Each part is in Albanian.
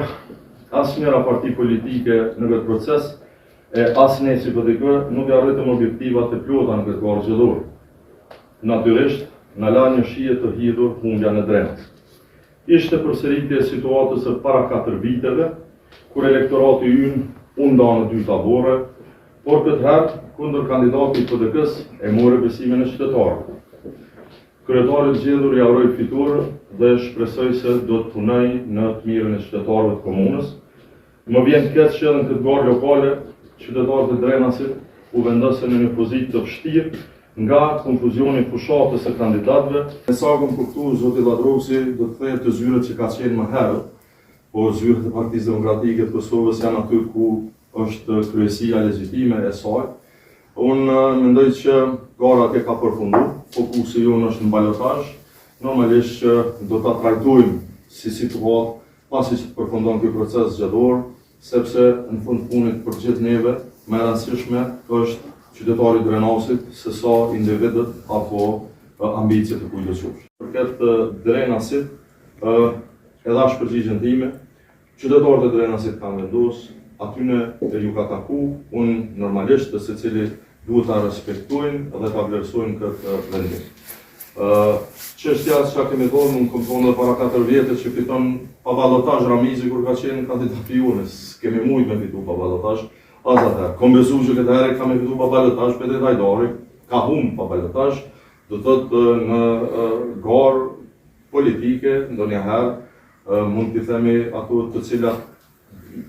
parë asnjëra parti politike në këtë proces e as ne si PDK nuk arritëm objektivat e plota në këtë garë zgjedhore. Natyrisht, na la një shije të hidhur humbja në Drenës. Ishte përsëritje e situatës së para 4 viteve, kur elektorati ynë u nda në 2 tabore, por këtë herë kundër kandidati i PDK-s e mori besimin e qytetarëve. Kryetari i zgjedhur ja uroi fiturën dhe shpresoj se do të punoj në të mirën e qytetarëve të komunës. Më vjen keq që në këtë garë lokale qytetarët e Drenasit u vendosën në një pozitë të vështirë nga konfuzioni fushatës së kandidatëve. Me sa kam kuptuar, zoti Ladroksi do të thejë të zyrët që ka qenë më herët, po zyrët e Partisë Demokratike të Kosovës janë aty ku është kryesia legjitime e saj. Unë mendoj që gara atje ka përfunduar, fokusi jonë është në balotazh. Normalisht që do ta trajtojmë si situatë pasi që përfundon ky proces zgjedhor, sepse në fund punit për gjithë neve më e rëndësishme është qytetari i Drenasit se sa individët apo ambicet e kujdes qofsh. Përket Drenasit, edhe as përgjigjen time, qytetarët e Drenasit kanë vendosur, atyne ju ka taku, unë normalisht të secili duhet ta respektojnë dhe ta vlerësojnë këtë vendim. Çështja që kemi dhënë në kontrollin para 4 vjetë që fiton pa ballotazh Ramizi kur ka qenë kandidati i UNES, kemi mujt me fitu pa ballotazh. As atë, kom besuar që këtë herë kam fitu pa ballotazh, Petri Hajdari ka humb pa ballotazh, do të thotë në garë politike ndonjëherë mund t'i themi ato të cilat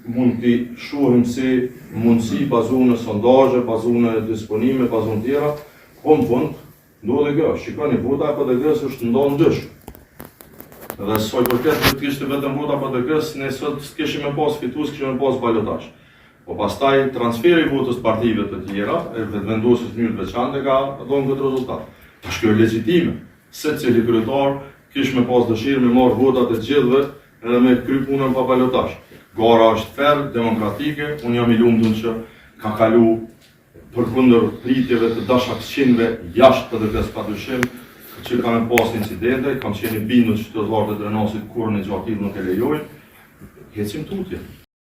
mund t'i shohim si mundësi bazuar në sondazhe, bazuar në disponime, bazuar në tjera, po në fund ndodhi kjo, shikoni vota e PDK-s është ndonë ndrysh. Dhe soi përket të kishte vetëm vota PDK-s, ne sot s'kishim me pas fitues, kishim me pas balotazh. Po pastaj transferi i votës partive të tjera, e vendosjes në mënyrë të veçantë ka dhënë këtë rezultat. Tash kjo është legjitime. Secili kryetar kish me pas dëshirë me marr votat e gjithëve edhe me kry punën pa balotazh. Gara është ferm, demokratike, unë jam i lumtur që ka kalu përkundër pritjeve të dashakëqinëve jashtë PDK-s padyshim që kanë pas incidente, kam qenë i bindur që qytetarët e Drenasit kur në gjatë nuk e lejojnë, hecim tutje.